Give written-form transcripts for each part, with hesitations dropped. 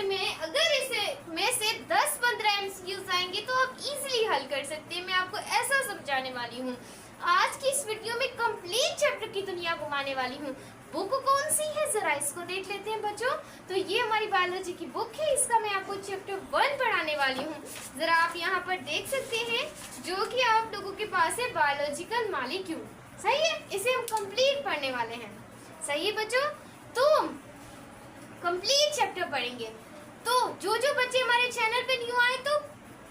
Period में अगर इसे में से 10-15 एमसीक्यूज आएंगे तो आप इजीली हल कर सकते हैं। मैं आपको ऐसा समझाने वाली हूँ। आज की इस वीडियो में कंप्लीट चैप्टर की दुनिया घुमाने वाली हूँ। बुक कौन सी है जरा इसको देख लेते हैं बच्चों। तो ये हमारी बायोलॉजी की बुक है, इसका मैं आपको चैप्टर 1 पढ़ाने वाली हूँ। जरा आप यहाँ पर देख सकते हैं जो कि आप लोगों के पास है बायोलॉजिकल मॉलिक्यूल। सही है, इसे हम कंप्लीट पढ़ने वाले हैं। सही है बच्चों, तो कंप्लीट चैप्टर पढ़ेंगे। तो जो जो बच्चे हमारे चैनल पे न्यू आए तो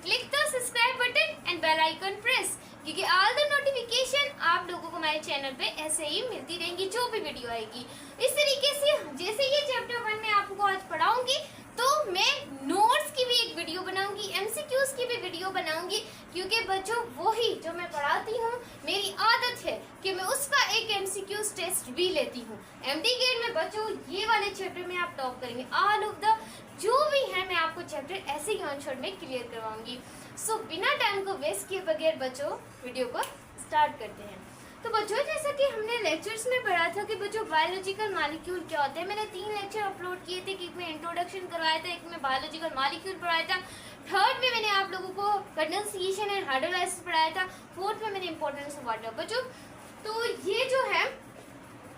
click the subscribe button and bell icon press, क्योंकि ऑल द नोटिफिकेशन आप लोगों को हमारे चैनल पे ऐसे ही मिलती रहेंगी जो भी वीडियो आएगी। इस तरीके से जैसे ये चैप्टर 1 में आपको आज पढ़ाऊंगी तो मैं नोट्स की भी एक वीडियो बनाऊंगी, एमसीक्यूज की भी वीडियो बनाऊंगी, क्योंकि बच्चों वही जो मैं पढ़ाती हूँ मेरी आदत है कि मैं उसका एक एमसीक्यूज टेस्ट भी लेती हूँ। एमडी गेट में बच्चों ये वाले चैप्टर में आप टॉप करेंगे। ऑल ऑफ द जो भी है मैं आपको चैप्टर ऐसे ही ऑन शॉट में क्लियर करवाऊंगी। सो बिना टाइम को वेस्ट किए बगैर बच्चों वीडियो को स्टार्ट करते हैं। तो बच्चों जैसा कि हमने लेक्चर्स में पढ़ा था कि बच्चों बायोलॉजिकल मॉलिक्यूल क्या होते हैं। मैंने 3 लेक्चर अपलोड किए थे, एक में इंट्रोडक्शन करवाया था, एक में बायोलॉजिकल मॉलिक्यूल पढ़ाया था, थर्ड में मैंने आप लोगों को कंडेंसेशन एंड हाइड्रोलाइसिस पढ़ाया था, फोर्थ में मैंने इंपॉर्टेंस ऑफ वाटर। बच्चों तो ये जो है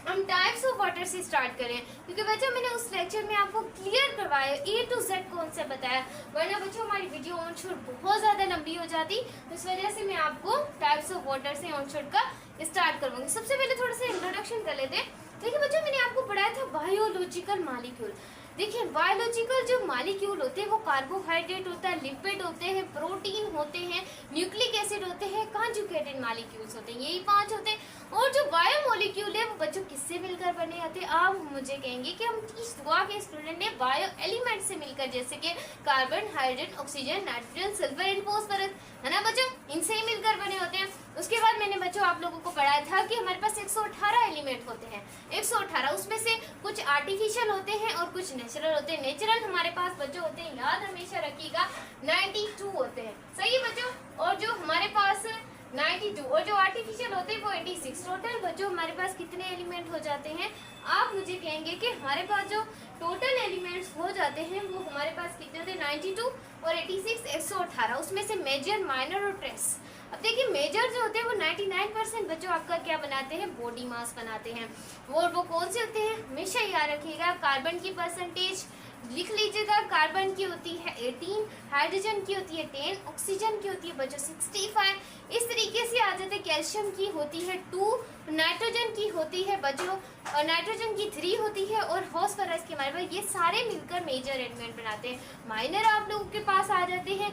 हम टाइप्स ऑफ वाटर से स्टार्ट करें, क्योंकि बच्चों मैंने उस लेक्चर में आपको क्लियर करवाया A to Z कॉन्सेप्ट बताया, वरना बच्चों हमारी वीडियो ऑन शॉट बहुत ज़्यादा लंबी हो जाती। तो इस वजह से मैं आपको टाइप्स ऑफ वाटर से ऑन शॉट का स्टार्ट करवाऊंगी। सबसे पहले थोड़ा सा इंट्रोडक्शन कर लेते हैं। देखिए बच्चों मैंने आपको पढ़ाया था बायोलॉजिकल मॉलिक्यूल। देखिए बायोलॉजिकल जो मॉलिक्यूल होते हैं वो कार्बोहाइड्रेट होता है, लिपिड होते हैं, प्रोटीन होते हैं, न्यूक्लिक एसिड होते हैं, कॉन्जुगेटेड मॉलिक्यूल्स होते हैं, यही 5 होते हैं। और जो बायोमोलिक्यूल है वो बच्चों किससे मिलकर बने होते हैं? आप मुझे कहेंगे कि हम तीस दुआ के स्टूडेंट ने बायो एलिमेंट से मिलकर, जैसे कि carbon, hydrogen, oxygen, nitrogen, sulphur and phosphorus, है ना बच्चों, इनसे ही मिलकर बने होते हैं। उसके बाद मैंने बच्चों आप लोगों को पढ़ाया था कि हमारे पास 118 एलिमेंट होते हैं। 118 उसमें से कुछ आर्टिफिशियल होते हैं और कुछ नेचुरल होते हैं। नेचुरल हमारे पास बच्चों होते हैं, याद हमेशा रखिएगा, 92 होते हैं। सही है बच्चों, और जो हमारे पास 92 और जो आर्टिफिशियल होते हैं वो 86। टोटल बच्चों हमारे पास कितने एलिमेंट हो जाते हैं? आप मुझे कहेंगे कि हमारे पास जो टोटल एलिमेंट्स हो जाते हैं वो हमारे पास कितने होते हैं? 92 और 86, 118। उसमें से मेजर, माइनर और ट्रेस। अब देखिए मेजर जो होते हैं वो 99% बच्चों आपका क्या बनाते हैं? बॉडी मास बनाते हैं। वो कौन से होते हैं? हमेशा याद रखिएगा, कार्बन की परसेंटेज लिख लीजिएगा, कार्बन की होती है 18, हाइड्रोजन की होती है 10, ऑक्सीजन की होती है बच्चों 65। इस तरीके से आ जाते हैं। कैल्शियम की होती है 2, नाइट्रोजन की होती है बच्चों, और नाइट्रोजन की 3 होती है, और फॉस्फोरस की हमारे पास, ये सारे मिलकर मेजर एलिमेंट बनाते हैं। माइनर आप लोगों के पास आ जाते हैं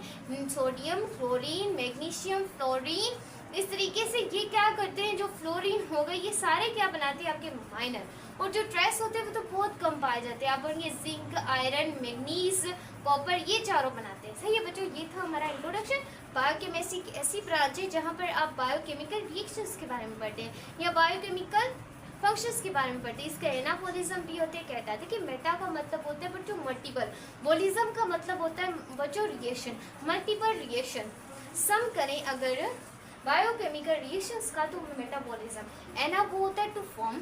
सोडियम, क्लोरीन, मैग्नीशियम, फ्लोरीन। इस तरीके से ये क्या करते हैं, जो फ्लोरीन हो गए ये सारे क्या बनाते हैं? आपके माइनर। और जो ट्रेस होते हैं वो तो बहुत कम पाए जाते हैं। आप बोलेंगे जिंक, आयरन, मैग्नीज, कॉपर, ये चारों बनाते हैं। सही है बच्चों, ये था हमारा इंट्रोडक्शन। बायोकेमिस्ट्री की ऐसी ब्रांच है जहाँ पर आप बायोकेमिकल रिएक्शंस के बारे में पढ़ते हैं या बायोकेमिकल फंक्शंस के बारे में पढ़ते हैं। इसका एनाबोलिज्म भी होते हैं, कहता है। देखिए मेटा का मतलब होता है बच्चों मल्टीपल, बोलिज्म का मतलब होता है बच्चों रिएक्शन, मल्टीपल रिएक्शन। सम करें अगर बायोकेमिकल रिएक्शंस का तो मेटाबॉलिज्म। एना वो होता है टू फॉर्म,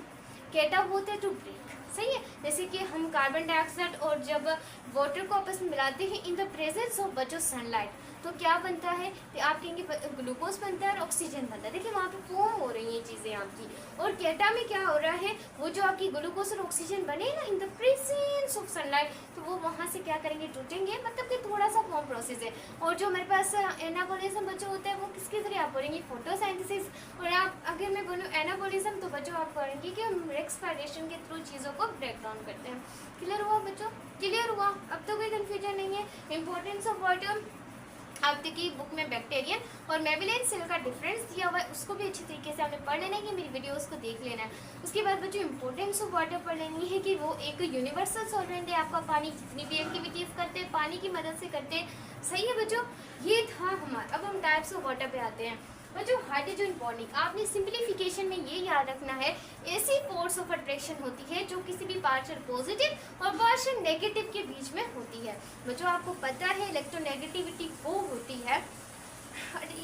केटा वो होता है टू ब्रेक। सही है, जैसे कि हम कार्बन डाइऑक्साइड और जब वाटर को आपस में मिलाते हैं इन द प्रेजेंस ऑफ बच्चों सनलाइट, तो क्या बनता है? तो आप कहेंगे ग्लूकोज बनता है और ऑक्सीजन बनता है। देखिए वहाँ पे फॉर्म हो रही हैं चीज़ें आपकी। और केटा में क्या हो रहा है? वो जो आपकी ग्लूकोज और ऑक्सीजन बने ना in the presence of sunlight, तो वो वहाँ से क्या करेंगे? टूटेंगे, मतलब कि थोड़ा सा फॉर्म प्रोसेस है। और जो हमारे पास एनाबोलिज्म बच्चों होता है वो किसके जरिए आप पढ़ेंगे? फोटोसिंथेसिस। और आप अगर मैं बोलूँ एनाबोलिज्म तो बच्चों आप पढ़ेंगे कि हम रेस्पिरेशन के थ्रू चीज़ों को ब्रेक डाउन करते हैं। क्लियर हुआ बच्चों? क्लियर हुआ? अब तो कोई कन्फ्यूजन नहीं है। इंपॉर्टेंस ऑफ वाटर आप देखिए बुक में बैक्टीरियन और मेमिलियन सेल का डिफरेंस दिया हुआ है, उसको भी अच्छी तरीके से आपने पढ़ लेना है कि मेरी वीडियोस को देख लेना है। उसके बाद बच्चों इंपॉर्टेंस ऑफ वाटर पढ़ लेनी है कि वो एक यूनिवर्सल सॉल्वेंट है आपका। पानी जितनी भी एक्टिविटीज करते हैं पानी की मदद से करते हैं। सही है बच्चों, ये था हमारा। अब हम टाइप्स ऑफ वाटर पे आते हैं बच्चों। हाइड्रोजन बॉन्डिंग, आपने सिंप्लीफिकेशन में ये याद रखना है, ऐसी फोर्स ऑफ अट्रैक्शन होती है जो किसी भी पार्शियल पॉजिटिव और पार्शियल नेगेटिव के बीच में होती है। बच्चों आपको पता है इलेक्ट्रोनेगेटिविटी वो होती है,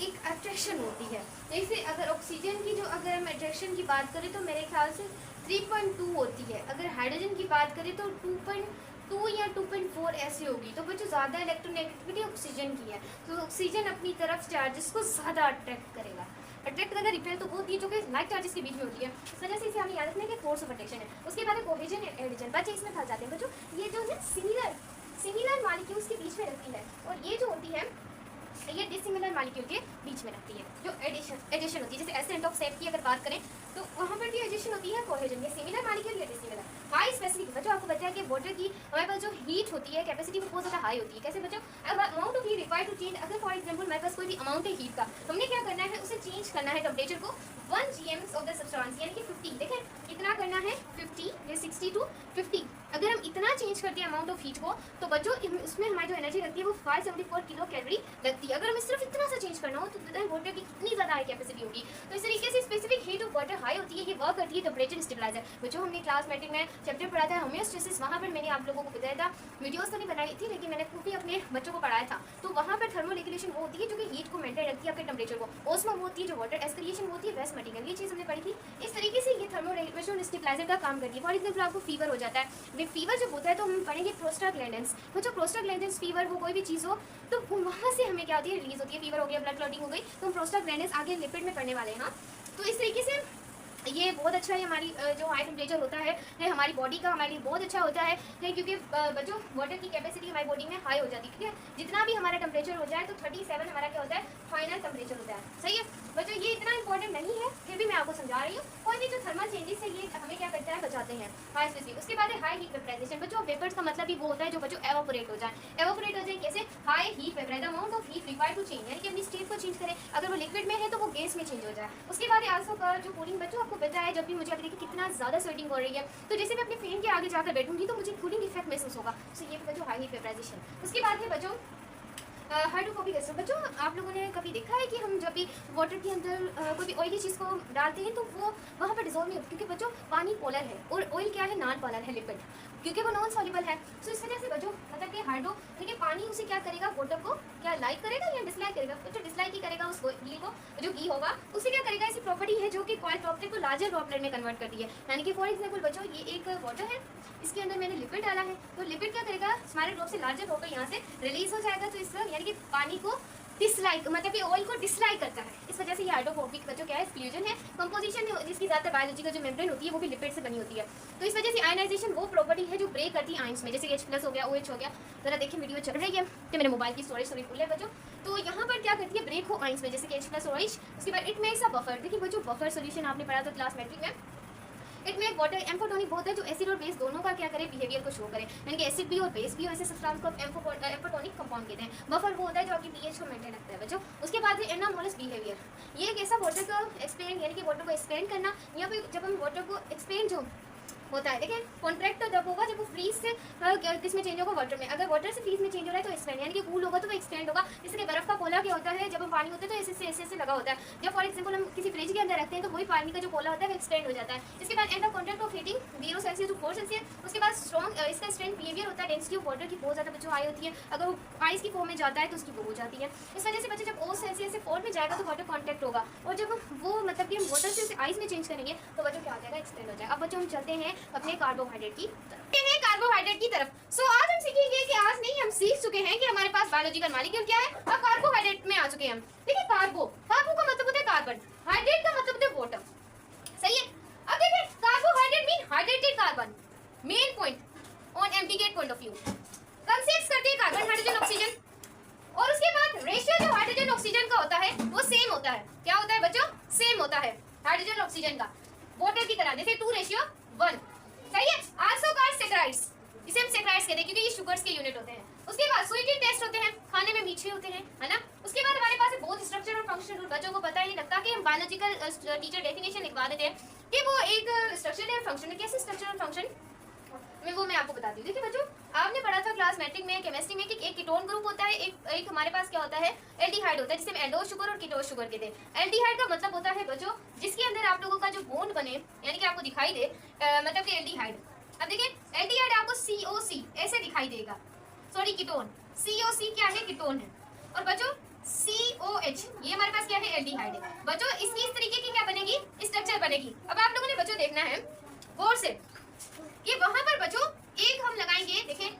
एक अट्रैक्शन होती है। जैसे अगर ऑक्सीजन की जो अगर हम अट्रैक्शन की बात करें तो मेरे ख्याल से 3.2 होती है। अगर हाइड्रोजन की बात करें तो 2.2 2 या 2.4 ऐसी होगी। तो बच्चों ज़्यादा इलेक्ट्रोनेगेटिविटी ऑक्सीजन की है, तो ऑक्सीजन अपनी तरफ चार्जेस को ज़्यादा अट्रैक्ट करेगा। अट्रैक्ट करेगा, रिपेल तो वो होती है जो कि लाइक चार्जेस के बीच में होती है। इस वजह से इसे हमें याद रखना है कि फोर्स ऑफ अट्रैक्शन है। उसके बाद कोहेजन एडिशन, बच्चे इसमें फंस जाते हैं बच्चों। ये जो है सिमिलर मॉलिक्यूल्स के बीच में रखती है, और ये जो होती है ये डिसिमिलर मॉलिक्यूल के बीच में रखती है, जो एडिशन होती है। जैसे एसेंट ऑफ सेट की अगर बात करें तो वहाँ पर भी एडिशन होती है कोहेजन, ये सिमिलर मॉलिक्यूल या डिसिमिलर। हाई स्पेसिफिक बच्चों, आपको बताया कि वाटर की हमारे पास जो हीट होती है कैपेसिटी वो बहुत ज़्यादा हाई होती है। कैसे बच्चों, amount of heat required to change, अगर फॉर एग्जांपल हमारे पास कोई भी अमाउंट है हीट का, हमने क्या करना है उसे चेंज करना है टेम्परेचर को 1 gm ऑफ द सब्सटेंस, यानी कि 50, देखें इतना करना है 50 या 60 to 50। अगर हम इतना चेंज करते हैं अमाउंट ऑफ हीट को, तो बच्चों उसमें हमारी जो एनर्जी लगती है वो 574 किलो कैलोरी लगती है। अगर हमें सिर्फ इतना सा चेंज करना हो तो वाटर की कितनी ज़्यादा हाई कैपेसिटी होगी। तो इस तरीके से specific heat of water high होती है, ये वर्क करती है टेम्परेचर स्टेबलाइजर। बच्चों हमने क्लास मैट्रिक में चैप्टर पढ़ा था होमियोस्टेसिस, वहाँ पर मैंने आप लोगों को बताया था, वीडियोस तो नहीं बनाई थी लेकिन मैंने खुद ही अपने बच्चों को पढ़ाया था। तो वहाँ पर थर्मो रेगुलेशन वो होती है जो कि हीट को मेंटेन रखती है आपके टेम्परेचर को। ओस्मो वो होती है जो वाटर एस्पिरेशन होती है, वेस्ट मटेरियल, ये चीज़ हमने पढ़ी थी। इस तरीके से ये थर्मो रेगुलेशन स्टेबलाइजर का काम करती है। फॉर एग्जाम्पल आपको फीवर हो जाता है, फीवर जब होता है तो हम पढ़ेंगे प्रोस्टाग्लैंडिन्स। बच्चों प्रोस्टाग्लैंडिन्स फीवर हो कोई भी चीज़ हो तो वहाँ से हमें क्या होती है रिलीज होती है। फीवर हो गया, ब्लड क्लॉटिंग हो गई, तो हम प्रोस्टाग्लैंडिन्स आगे लिपिड में पढ़ने वाले हैं। हाँ, तो इस तरीके से ये बहुत अच्छा है। हमारी जो हाई टेम्परेचर होता है हमारी बॉडी का हमारे लिए बहुत अच्छा होता है क्योंकि बच्चों वाटर की कैपेसिटी हमारी बॉडी में हाई हो जाती है। ठीक है, जितना भी हमारा टेम्परेचर हो जाए तो 37 हमारा क्या होता है फाइनल टेम्परेचर होता है। सही है बच्चों, ये इतना इंपॉर्टेंट नहीं है फिर भी मैं आपको समझा रही हूँ। और ये जो थर्मल चेंजेस है ये हमें क्या करता है, बचाते हैं हाई स्पेसिफिक। उसके बाद है हाई हीट वेपराइजेशन। बच्चों वेपर्स का मतलब भी वो होता है जो बच्चों एवापोरेट हो जाए। एवापोरेट हो जाए कैसे, high heat vaporise, amount of heat required to change, यानी कि अपनी स्टेट को चेंज करें। अगर वो लिक्विड में है तो वो गैस में चेंज हो जाए। उसके बाद आंसर का जो कूलिंग, बच्चों आपको पता है जब भी मुझे अभी देखिए कितना ज़्यादा स्वेटिंग हो रही है, तो जैसे मैं अपने फैन के आगे जाकर बैठूंगी तो मुझे कूलिंग इफेक्ट महसूस होगा। तो ये बच्चों हाई हीट वेपराइजेशन। उसके बाद है बच्चों हाइड्रोफोबिक एसिड। बच्चों आप लोगों ने कभी देखा है कि हम जब भी वाटर के अंदर कोई भी ऑयली चीज़ को डालते हैं तो वो वहाँ पर डिजोल्व नहीं होती, क्योंकि बच्चों पानी पोलर है और ऑयल क्या है, नॉन पोलर है, लिपिड, क्योंकि वो नॉन सॉल्युबल है। तो इस वजह से बच्चों मतलब कि हाइड्रो देखिए पानी उसे क्या करेगा, वाटर को क्या लाइक करेगा या डिसलाइक करेगा। बच्चों डिसलाइक ही करेगा उस घी को, जो घी होगा उसे क्या करेगा, ऐसी प्रॉपर्टी है जो कि कॉइल ड्रॉपलेट को लार्जर ड्रॉपलेट में कन्वर्ट करती है। यानी कि फॉर एग्जाम्पल बच्चों ये एक वाटर है, इसके अंदर मैंने लिपिड डाला है, तो लिपिड क्या करेगा, स्मॉलर ड्रॉप से लार्जर ड्रॉप यहाँ से रिलीज हो जाएगा। तो इस यानी कि पानी को डिसलाइक मतलब कि ऑयल को डिसलाइक करता है। इस वजह से ये हाइड्रोफोबिक का जो क्या है फ्यूजन है, कंपोजिशन जिसकी ज़्यादातर बायोलॉजी का जो मेम्ब्रेन होती है वो भी लिपिड से बनी होती है। तो इस वजह से आयनाइजेशन वो प्रॉपर्टी है जो ब्रेक करती है आयंस में, जैसे H+ हो गया, OH हो गया। जरा देखिए वीडियो चल रही है तो मेरे मोबाइल की स्टोरेज थोड़ी फुल है बच्चों। तो यहाँ पर क्या करती है, ब्रेक हो आयंस में, जैसे कि H+ और OH। उसके बाद इट मेक्स अ बफर। देखिए बच्चों बफर सोल्यूशन आपने पढ़ा था क्लास मैट्रिक में। इट में वाटर एम्फोटोनिक बहुत है जो एसिड और बेस दोनों का क्या करे, बिहेवियर को शो करे, यानी कि एसिड भी और बेस भी हो, ऐसे सब्सटेंस को एम्फोटोनिक कंपाउंड कहते हैं। बफर वो होता है जो आपकी पीएच को मेंटेन रखता है बच्चों। उसके बाद है एनामोलस बिहेवियर, ये एक ऐसा वाटर का एक्सपेंड यानी कि वाटर को एक्सपेंड करना, या फिर जब हम वाटर को एक्सपेंड जो होता है, देखिए कॉन्ट्रैक्ट तो जब होगा जब वो फ्रीज से किस में चेंज होगा, वाटर में। अगर वाटर से फ्रीज में चेंज हो रहा है तो एक्सपेंड, यानी कि कूल होगा तो वो एक्सपेंड होगा। जैसे कि बर्फ का कोला क्या होता है, जब हम पानी होते हैं तो ऐसे लगा होता है। जब फॉर एग्जांपल हम किसी फ्रिज के अंदर रखते हैं तो वही पानी का जो कोला होता है वो एक्सपेंड हो जाता है। इसके बाद end of contact of heating 0 Celsius to 4 Celsius. उसके बाद स्ट्रॉन्ग इसका स्ट्रेंथ बिहेवियर होता है, डेंसिटी ऑफ वाटर की बहुत ज़्यादा बच्चों हाई होती है। अगर वो आइस की फॉर्म में जाता है तो उसकी वो हो जाती है। इस वजह से बच्चे जब 0 सेल्सियस से 4 में जाएगा तो वाटर कॉन्टैक्ट होगा, और जब वो मतलब कि हम वाटर से आइस में चेंज करेंगे तो बच्चों क्या हो जाएगा, एक्सपेंड हो जाएगा। अब बच्चों हम चलते हैं अपने कार्बोहाइड्रेट की कार्बोहाइड्रेट की तरफ। सो आज हम सीखेंगे कि आज नहीं हम सीख चुके हैं कि हमारे पास बायोलॉजिकल मॉलिक्यूल क्या है, अब कार्बोहाइड्रेट में आ चुके हैं हम। देखिए कार्बो का मतलब होता है कार्बन, हाइड्रेट का मतलब होता है वाटर। सही है, अब देखिए carbohydrate mean hydrated carbon, main point on एमटीकेट पॉइंट ऑफ व्यू। कंसेप्ट्स करते हैं कार्बन हाइड्रोजन ऑक्सीजन, और उसके बाद रेशियो जो हाइड्रोजन ऑक्सीजन का होता है वो सेम होता है। क्या होता है बच्चों, सेम होता है हाइड्रोजन ऑक्सीजन का, वाटर की तरह, जैसे 2:1। सही है, आल्सो कॉल्ड सैकराइड्स, इसे हम सैकराइड्स कहते हैं क्योंकि ये शुगर्स के यूनिट होते हैं। उसके बाद स्वीटेड टेस्ट होते हैं, खाने में मीठे होते हैं, है ना। उसके बाद हमारे पास बहुत स्ट्रक्चर और फंक्शन रूल, बच्चों को पता ही नहीं लगता कि हम बायोलॉजिकल टीचर डेफिनेशन लिखवा देते हैं कि वो एक स्ट्रक्चर है और फंक्शन है। कैसे स्ट्रक्चर और फंक्शन वो मैं आपको बताती हूँ। देखिए बच्चों आपने पढ़ा था क्लास मैट्रिक में केमिस्ट्री में कि एक कीटोन ग्रुप होता है, एक हमारे पास क्या होता है, एल्डिहाइड होता है, जिसे हम एल्डोज शुगर और कीटोज शुगर कहते हैं। एल्डिहाइड का मतलब होता है बच्चों जिसके अंदर आप लोगों का जो बॉन्ड बने, यानी कि आपको दिखाई दे मतलब कि एल्डिहाइड। अब देखिए एल्डिहाइड आपको COC ऐसे दिखाई देगा, सॉरी कीटोन, COC क्या है, कीटोन है। और बच्चों COH ये हमारे पास क्या है, एल्डिहाइड है। बच्चों इसकी इस तरीके की क्या बनेगी, स्ट्रक्चर बनेगी। अब आप लोगों ने बच्चों देखना है गौर से कि वहां पर बच्चों एक हम लगाएंगे, देखें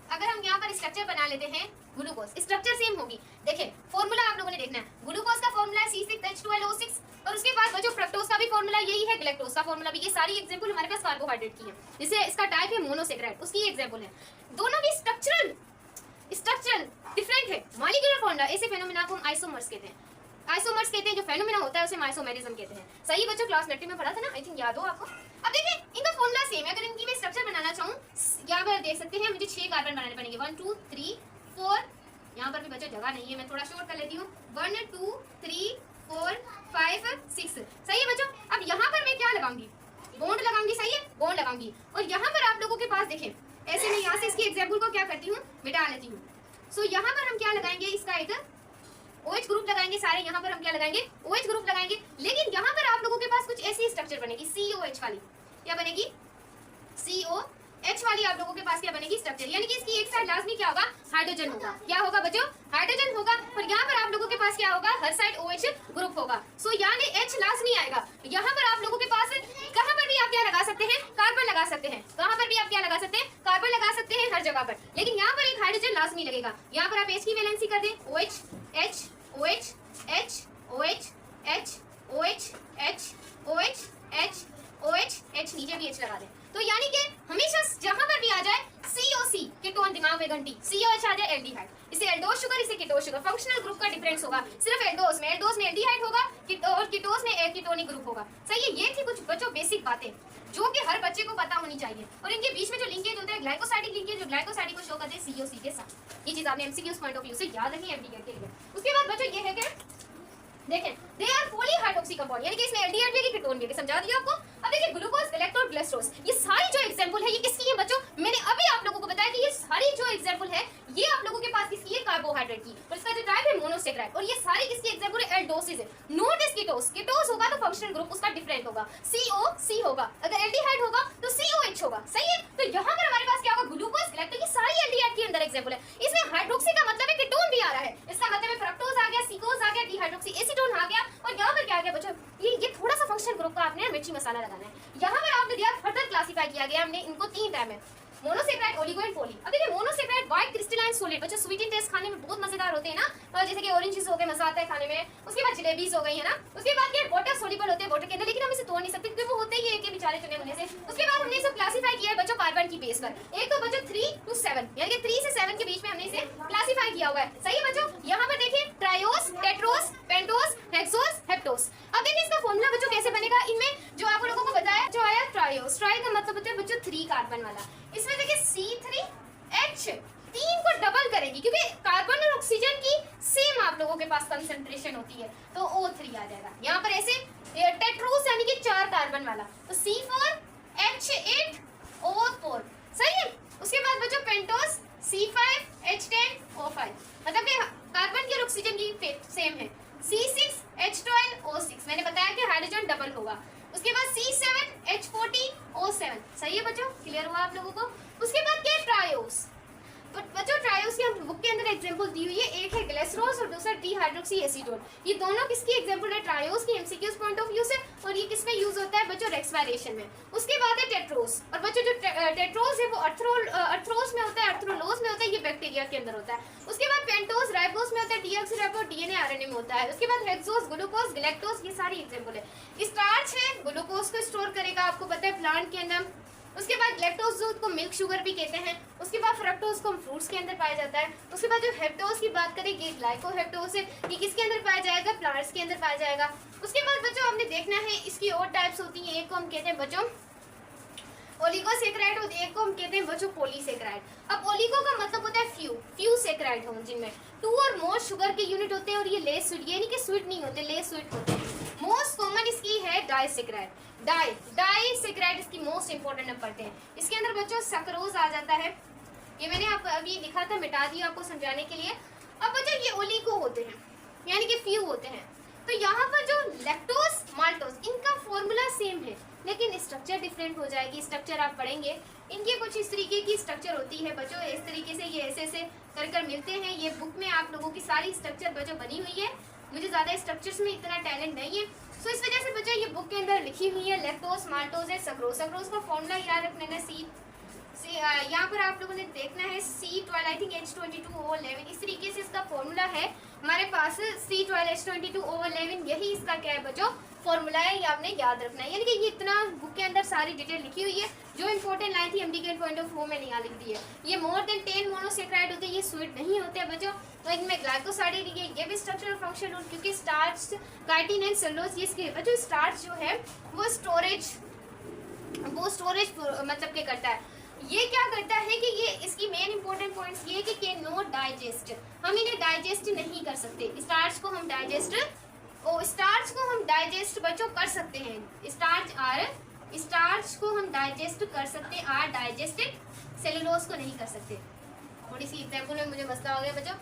अगर हम यहाँ पर स्ट्रक्चर बना लेते हैं ग्लूकोज, स्ट्रक्चर सेम होगी। देखें फॉर्मूला आप लोगों ने देखना है, ग्लूकोज का फॉर्मूला है C6H12O6 और उसके बाद बच्चों फ्रक्टोज का भी फॉर्मूला यही है, गैलेक्टोज का फॉर्मूला भी। ये सारी एग्जांपल हमारे पास कार्बोहाइड्रेट की है, जैसे इसका टाइप है मोनोसेकेराइड, उसकी एग्जांपल है। दोनों की स्ट्रक्चरल डिफरेंट है, मॉलिक्यूलर फॉर्मूला। ऐसे फेनोमेना को हम आइसोमर्स कहते हैं, आइसोमर्स कहते हैं, जो फेनोमेना होता है उसे हम आइसोमेरिज्म कहते हैं। सही बच्चों, क्लास 9 में पढ़ा था ना, आई थिंक याद हो आपको। अब देखिए इनका फॉर्मूला सेम है। अगर इनकी मैं स्ट्रक्चर बनाना चाहूँ, यहाँ पर देख सकते हैं मुझे 6 कार्बन बनाने पड़ेंगे, 1 2 3 4। यहाँ पर भी बच्चों जगह नहीं है, मैं थोड़ा शॉर्ट कर लेती हूँ, 1 2 3 4 5 6। सही है बच्चों। अब यहाँ पर मैं क्या लगाऊंगी, बॉन्ड लगाऊंगी। सही है, बॉन्ड लगाऊंगी। और यहाँ पर आप लोगों के पास देखें, ऐसे मैं यहाँ से इसकी एग्जाम्पल को क्या करती हूँ, मिटा लेती हूँ। सो यहाँ पर हम क्या लगाएंगे, इसका एक OH ग्रुप लगाएंगे सारे। यहाँ पर हम क्या लगाएंगे, OH ग्रुप लगाएंगे। लेकिन यहाँ पर आप लोगों के पास कुछ ऐसी स्ट्रक्चर बनेगी, COH वाली। क्या बनेगी, COH वाली आप लोगों के पास क्या बनेगी, स्ट्रक्चर। यानी कि इसकी एक साइड लाजमी क्या होगा, हाइड्रोजन होगा। क्या होगा बच्चों, हाइड्रोजन होगा। और यहाँ पर आप लोगों के पास क्या होगा, हर साइड OH ग्रुप होगा। सो यानी H लाजमी आएगा। यहाँ पर आप लोगों के पास कहाँ पर भी आप क्या लगा सकते हैं, कार्बन लगा सकते हैं। कहाँ पर भी आप क्या लगा सकते हैं, कार्बन लगा सकते हैं, हर जगह पर। लेकिन यहाँ पर एक हाइड्रोजन लाजमी लगेगा। यहाँ पर आप H की वैलेंसी कर दें, OH H OH H OH H OH H OH H OH H, नीचे भी H लगा दें। तो यानी कि हमेशा जहां पर भी आ जाए COC, कीटोन, दिमाग में घंटी, COH आ जाए एल्डिहाइड। इसे एल्डोज शुगर, इसे कीटोज शुगर। फंक्शनल ग्रुप का डिफरेंस होगा सिर्फ एल्डोज में एल्डिहाइड होगा और कीटोज में कीटोनिक ग्रुप होगा। सही है, ये थी कुछ बच्चों बेसिक बातें जो कि हर बच्चे को पता होनी चाहिए। और इनके बीच में जो लिंकेज होता है, ग्लाइकोसाइडिक लिंकेज, जो ग्लाइकोसाइडिक को शो करते हैं COC के साथ। ये चीज आपने MCQs पॉइंट ऑफ व्यू से याद रखनी है एमडीके के लिए। उसके बाद बच्चों ये है कि देखें दे आर पॉलीहाइड्रोक्सी कंपाउंड, यानी कि इसमें एल्डिहाइड भी कीटोन भी, समझा दिया आपको। अब देखिए ग्लूकोज, गैलेक्टोज, ग्लिसरॉल, ये सारी जो एग्जांपल है ये किसकी है बच्चों, मैंने अभी आप लोगों को बताया कि ये सारी जो एग्जांपल है ये आप लोगों के पास किसकी है, कार्बोहाइड्रेट की। और इसका जो टाइप है मोनोसेकेराइड। और ये सारी किसकी एग्जांपल है, एल्डोसिस है। नोट दिस कीटोस, कीटोस होगा तो फंक्शनल ग्रुप उसका डिफरेंट होगा, COC होगा। अगर एल्डिहाइड होगा तो COH होगा। सही है, तो यहाँ पर हमारे पास क्या होगा, ग्लूकोज, गैलेक्टोज, ये सारी एल्डिहाइड के अंदर एग्जांपल है। इसमें हाइड्रोक्सी का मतलब है कीटोन भी आ रहा है, इसका मतलब है फ्रक्टोज आ गया, सिकोज आ गया, डिहाइड्रोक्सी एसीटोन आ गया। और यहाँ पर क्या आ गया बच्चों, ये थोड़ा सा फंक्शनल ग्रुप का आपने मिर्ची मसाला लगाना है। यहाँ पर आपने दिया फर्दर क्लासिफाई किया गया हमने इनको 3 टाइप में, मोनोसेकेराइड, ओलिगो एंड पॉली। अब देखिए मोनोसेकेराइड व्हाइट क्रिस्टलाइन सॉलिड, बच्चों स्वीट इन टेस्ट, खाने में बहुत मजेदार होते हैं ना, जैसे कि ऑरेंजेस हो गए, मजा आता है खाने में। उसके बाद जलेबीज हो गई है ना। उसके बाद क्या वाटर सोल्यूबल होते हैं वाटर के अंदर, लेकिन हम इसे तोड़ नहीं सकते क्योंकि वो होते ही है कि बेचारे चुने होने से। उसके बाद हमने इसे क्लासिफाई किया है बच्चों कार्बन की बेस पर। एक तो बच्चों 3 to 7, यानी कि 3 से 7 के बीच में हमने इसे क्लासिफाई किया हुआ है। सही है बच्चों, यहाँ पर देखिए ट्रायोस, टेट्रोस, पेंटोस, हेक्सोस, हेप्टोस। अब देखिए इसका फॉर्मूला बच्चों कैसे बनेगा, इनमें जो आप लोगों को बताया जो आया ट्रायोस, ट्राई का मतलब होता है बच्चों 3 कार्बन वाला। इसमें देखिए C3H, 3 को डबल करेंगी क्योंकि कार्बन और ऑक्सीजन की सेम आप लोगों के पास कंसंट्रेशन होती है, तो O3 आ जाएगा। यहाँ पर ऐसे टेट्रोस यानी कि 4 कार्बन वाला, तो C4H8O4। सही है। उसके बाद बच्चों पेंटोस, C5H10O5, मतलब कि कार्बन की और ऑक्सीजन की सेम है। C6H12O6, मैंने बताया कि हाइड्रोजन डबल होगा। उसके बाद C7H14O7। सही है बच्चों, क्लियर हुआ आप लोगों को। उसके बाद क्या है ट्रायोस, बच्चों ट्रायोस की बुक के अंदर एग्जांपल दी हुई है, एक है ग्लिसरॉल और दूसरा डिहाइड्रोक्सी एसीटोन। ये दोनों किसकी एग्जांपल है, ट्रायोस की MCQs पॉइंट ऑफ व्यू से। और ये किसमें यूज होता है बच्चों, रेस्पिरेशन में। उसके बाद है टेट्रोस, और बच्चों जो टेट्रोस है वो अर्थरोस में होता है, अर्थरोलोस में होता है, ये बैक्टीरिया के अंदर होता है। उसके बाद पेंटोस राइबोस में होता है, डीऑक्सीराइबो DNA RNA में होता है। उसके बाद हेक्सोस, ग्लूकोज, गैलेक्टोज, ये सारी एग्जांपल है। स्टार्च है, ग्लूकोज को स्टोर करेगा, आपको पता है प्लांट के अंदर। उसके बाद लैक्टोज को मिल्क शुगर भी कहते हैं। उसके बाद फ्रक्टोज को फ्रूट्स के अंदर पाया जाता है। उसके बाद जो हेप्टोज की बात करें, ये ग्लाइकोहेप्टोज है, ये किसके अंदर पाया जाएगा, प्लांट्स के अंदर पाया जाएगा। उसके बाद बच्चों आपने देखना है इसकी और टाइप्स होती हैं, एक को हम कहते हैं बच्चों ओलिगोसेकेराइड और एक को हम कहते हैं बच्चों पॉलीसेकेराइड। अब ओलिगो का मतलब होता है फ्यू सेकेराइड हो, जिनमें 2 और मोर शुगर के यूनिट होते हैं और ये लेस स्वीट, यानी कि स्वीट नहीं होते, लेस स्वीट होते हैं। मोस्ट कॉमन इसकी है डाइसेकेराइड, डाइसेकेराइड इसकी मोस्ट इंपॉर्टेंट अब पढ़ते हैं। इसके अंदर बच्चों सक्रोज आ जाता है, ये मैंने आपको अभी लिखा था, मिटा दिया आपको समझाने के लिए। अब बच्चों ये ओलिगो होते हैं, यानी कि फ्यू होते हैं। तो यहाँ पर जो लैक्टोज, माल्टोज, इनका फॉर्मूला सेम है लेकिन स्ट्रक्चर डिफरेंट हो जाएगी। स्ट्रक्चर आप पढ़ेंगे, इनके कुछ इस तरीके की स्ट्रक्चर होती है बच्चों, इस तरीके से ये ऐसे कर मिलते हैं। ये बुक में आप लोगों की सारी स्ट्रक्चर बच्चों बनी हुई है, मुझे ज़्यादा स्ट्रक्चर्स में इतना टैलेंट नहीं है, सो इस वजह से बच्चों ये बुक के अंदर लिखी हुई है। लैक्टोज, माल्टोज है, सक्रोज। सक्रोज का फॉर्मूला याद रखना है, यहाँ पर आप लोगों ने देखना है C12 आई थिंक H22O11, इस तरीके से इसका फॉर्मूला है हमारे पास C12 H22O11, यही इसका क्या है बच्चों फॉर्मूला है, ये आपने याद रखना है। यानी कि ये इतना बुक के अंदर सारी डिटेल लिखी हुई है, जो इंपॉर्टेंट लाइन थी एमडी के पॉइंट ऑफ व्यू मैंने यहाँ लिख दी है। ये मोर देन 10 मोनोसेक्राइड होते हैं, ये स्वीट नहीं होते हैं बच्चों, तो इनमें ग्लाइकोसाइड है, ये भी स्ट्रक्चरल फंक्शन, क्योंकि स्टार्च काइटिन एंड सेलुलोज ये इसके बच्चों स्टार्च जो है वो स्टोरेज मतलब क्या करता है, ये क्या करता है कि ये इसकी मेन इंपॉर्टेंट पॉइंट्स ये कि कैन नॉट डाइजेस्ट, हम इन्हें डाइजेस्ट नहीं कर सकते। स्टार्च को हम डाइजेस्ट बच्चों कर सकते हैं, स्टार्च को हम डाइजेस्ट कर सकते हैं, आर डाइजेस्टेड, सेलुलोज को नहीं कर सकते। थोड़ी सी एग्जाम्पल में मुझे मसला हो गया बच्चों।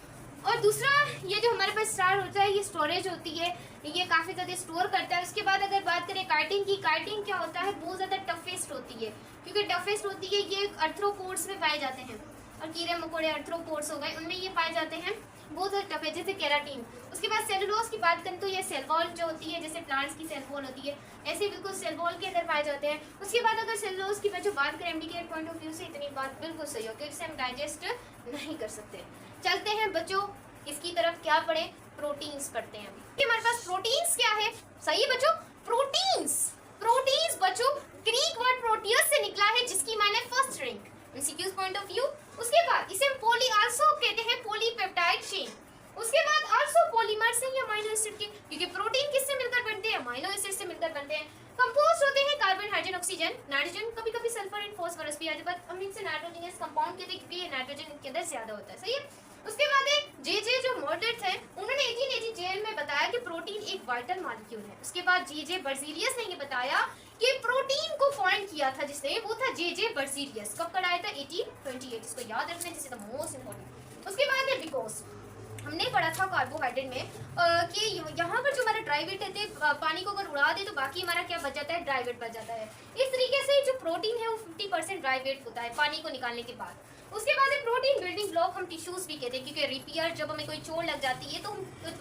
और दूसरा ये जो हमारे पास स्टार्च होता है ये स्टोरेज होती है, ये काफ़ी ज़्यादा स्टोर करता है। उसके बाद अगर बात करें काइटिन की, काइटिन क्या होता है बहुत ज़्यादा टफेस्ट होती है, क्योंकि टफेस्ट होती है, ये अर्थ्रोपोड्स में पाए जाते हैं, और कीड़े मकोड़े अर्थ्रोपोड्स हो गए उनमें ये पाए जाते हैं, बहुत ज़्यादा टफ है, जैसे केराटिन। उसके बाद सेलुलोज की बात करें तो ये सेल वॉल जो होती है, जैसे प्लांट्स की सेल वॉल होती है, ऐसे बिल्कुल सेल वॉल के अंदर पाए जाते हैं। उसके बाद अगर सेलुलोज की बच्चों बात करें एमडी के पॉइंट ऑफ व्यू से, इतनी बात बिल्कुल सही हो कि इसे हम डाइजेस्ट नहीं कर सकते। चलते हैं बच्चों इसकी तरफ, क्या पढ़े, प्रोटीन्स पढ़ते हैं अभी। हमारे पास प्रोटीन्स क्या है, सही है बच्चों, प्रोटीन्स बच्चों ग्रीक वर्ड प्रोटियस से निकला है, जिसकी माने first rank MCQs point of view. उसके बाद इसे पॉली आल्सो कहते हैं, पॉलीपेप्टाइड चेन। उसके बाद आल्सो पॉलीमर्स हैं अमीनो एसिड के, क्योंकि प्रोटीन किससे मिलकर बनते हैं, अमीनो एसिड से मिलकर बनते हैं। कंपोज्ड होते हैं कार्बन, हाइड्रोजन, ऑक्सीजन, नाइट्रोजन, कभी कभी सल्फर एंड फास्फोरस भी आ जाता है, हम इनसे नाइट्रोजनस कंपाउंड कहते हैं क्योंकि ये नाइट्रोजन के अंदर ज्यादा होता है, सही है। उसके बाद एक जे जो मॉडरेट है, उन्होंने 1880 में बताया कि प्रोटीन एक वाइटल मॉलिक्यूल है। उसके बाद जे बर्जीलियस ने ये बताया कि प्रोटीन को फाइंड किया था जिसने, वो था जे बर्जीलियस। कब कराया था, 1828, इसको याद रखना है, जिससे द मोस्ट इंपॉर्टेंट। उसके बाद है बिकॉज, हमने पढ़ा था कार्बोहाइड्रेट में कि यहाँ पर जो हमारा ड्राई वेट है, पानी को अगर उड़ा दे तो बाकी हमारा क्या बच जाता है, ड्राई वेट बच जाता है। इस तरीके से जो प्रोटीन है वो 50% ड्राई वेट होता है पानी को निकालने के बाद। उसके बाद प्रोटीन बिल्डिंग ब्लॉक हम टिश्यूज भी कहते हैं, क्योंकि रिपेयर जब हमें कोई चोट लग जाती है तो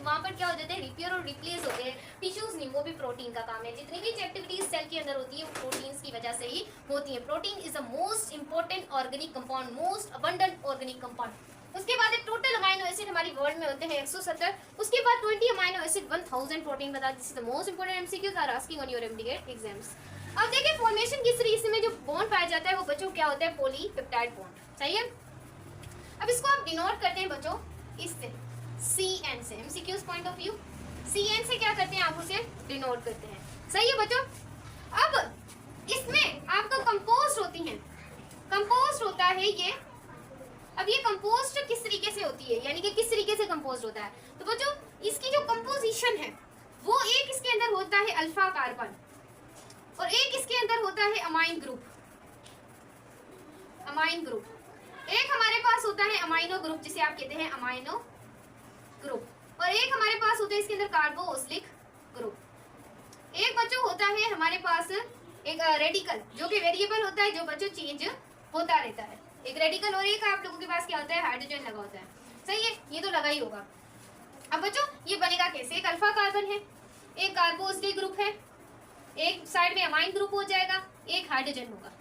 वहाँ पर क्या हो जाते हैं, रिपेयर और रिप्लेस होते हैं, टिश्यूज नहीं, वो भी प्रोटीन का काम है। जितनी भी एक्टिविटीज सेल के अंदर होती है वो प्रोटीन्स की वजह से ही होती है। Protein is the most important organic compound, most abundant organic compound. उसके बाद टोटल अमाइनो एसिड हमारी वर्ल्ड में होते हैं 170। उसके बाद 20 अमाइनो एसिड 1000 प्रोटीन बता, this is the most important MCQs are asking on your MD exams. अब देखिए फॉर्मेशन किस तरीके में जो बॉन्ड पाया जाता है वो बच्चों क्या होता है, पॉलीपेप्टाइड बॉन्ड, सही है। अब इसको आप डिनोट करते हैं बच्चों इससे, CN से, MCQs point of view, CN से क्या करते हैं, आप उसे डिनोट करते हैं, सही है बच्चों। अब इसमें आपका कंपोस्ट होती है, कंपोस्ट होता है ये। अब ये कंपोस्ट किस तरीके से होती है, यानी कि किस तरीके से कंपोस्ट होता है, तो बच्चों इसकी जो कंपोजिशन है वो एक इसके अंदर होता है अल्फा कार्बन और एक इसके अंदर होता है अमाइन ग्रुप, एक हमारे पास होता है अमाइनो ग्रुप जिसे आप कहते हैं अमाइनो ग्रुप, और एक हमारे पास होता है इसके अंदर कार्बोक्सिलिक ग्रुप। एक बच्चों होता है हमारे पास एक रेडिकल जो कि वेरिएबल होता है, जो बच्चों चेंज होता रहता है, एक रेडिकल, और एक आप लोगों के पास क्या होता है, हाइड्रोजन लगा होता है, सही है, ये तो लगा ही होगा। अब बच्चों ये बनेगा कैसे, एक अल्फा कार्बन है, एक कार्बोक्सिलिक ग्रुप है, एक साइड में अमाइन ग्रुप हो जाएगा, एक हाइड्रोजन होगा।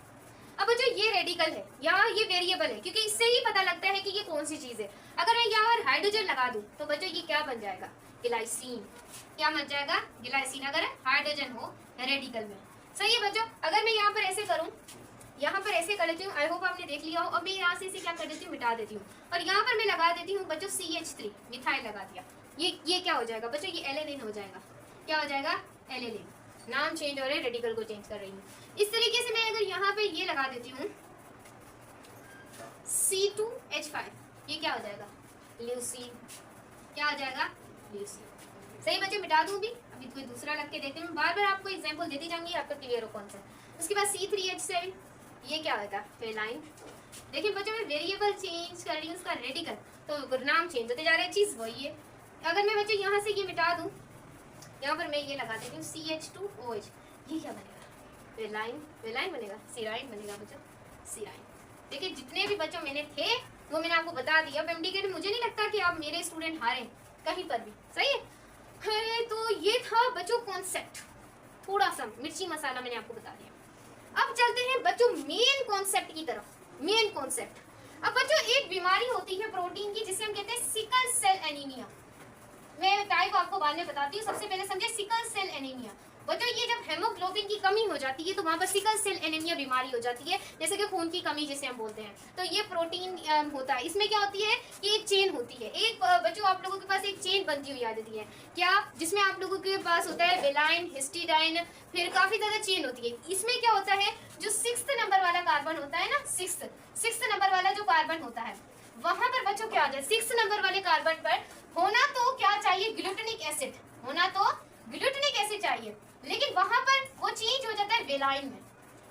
अब बच्चों ये रेडिकल है, यहाँ ये वेरिएबल है, क्योंकि इससे ही पता लगता है कि ये कौन सी चीज है। अगर मैं यहाँ पर हाइड्रोजन लगा दूं तो बच्चों ये क्या बन जाएगा, ग्लाइसिन, क्या बन जाएगा, ग्लाइसिन, अगर हाइड्रोजन हो रेडिकल में, सही है बच्चों। अगर मैं यहाँ पर ऐसे करूँ, यहाँ पर ऐसे कर लेती हूँ, आई होप आपने देख लिया हो। अब मैं यहाँ से इसे क्या कर देती हूँ, मिटा देती हूँ, और यहाँ पर मैं लगा देती हूँ बच्चों CH3, मिथाइल लगा दिया, ये क्या हो जाएगा बच्चों, ये एलेनिन हो जाएगा, क्या हो जाएगा, एलेनिन। नाम चेंज हो रहा है, रेडिकल को चेंज कर रही हूँ। इस तरीके से मैं अगर यहाँ पे ये लगा देती हूँ C2H5, ये क्या हो जाएगा, ल्यूसीन, क्या हो जाएगा, ल्यूसीन, सही बच्चों। मिटा दूँ अभी कोई दूसरा लग के देखते हैं, बार बार आपको एग्जाम्पल देती जाऊंगी, आपको क्लियर हो कौन सा। उसके बाद C3H7, ये क्या होगा, फेलाइन। देखिए बच्चों मैं वेरिएबल चेंज कर रही हूँ उसका, रेडिकल, तो नाम चेंज होते जा रहे हैं, चीज़ वही है। अगर मैं बच्चों यहाँ से ये मिटा दूँ, यहाँ पर मैं ये लगा देती हूँ CH2OH, ये क्या बनेगा, वेलाइन बनेगा, सिराइन बनेगा बच्चों, सिराइन। देखिए जितने भी बच्चों मैंने थे वो मैंने आपको बता दिया। अब एमडी के मुझे नहीं लगता कि आप मेरे स्टूडेंट हारे कहीं पर भी, सही है। तो ये था बच्चों कॉन्सेप्ट, थोड़ा सा मिर्ची मसाला मैंने आपको बता दिया। अब चलते हैं बच्चों मेन कॉन्सेप्ट की तरफ। Main concept. अब बच्चों एक बीमारी होती है प्रोटीन की जिसे हम कहते हैं सिकल सेल एनीमिया। मैं टाइप आपको बाद में बताती हूँ, सबसे पहले समझे सिकल सेल एनीमिया। बच्चों ये जब हेमोग्लोबिन की कमी हो जाती है तो वहाँ पर सिकल सेल एनीमिया बीमारी हो जाती है, जैसे कि खून की कमी जिसे हम बोलते हैं। तो ये प्रोटीन होता है, इसमें क्या होती है कि एक चेन होती है, एक बच्चों आप लोगों के पास एक चेन बनती हुई आ जाती है क्या, जिसमें आप लोगों के पास होता है वेलाइन, हिस्टिडाइन, फिर काफी ज्यादा चेन होती है। इसमें क्या होता है, जो 6th नंबर वाला कार्बन होता है ना, 6th नंबर वाला जो कार्बन होता है, वहां पर बच्चों क्या आ जाए, 6 नंबर वाले कार्बन पर होना तो क्या चाहिए, ग्लूटानिक एसिड, होना तो ग्लूटानिक एसिड चाहिए, लेकिन वहां पर वो चेंज हो जाता है वेलाइन में।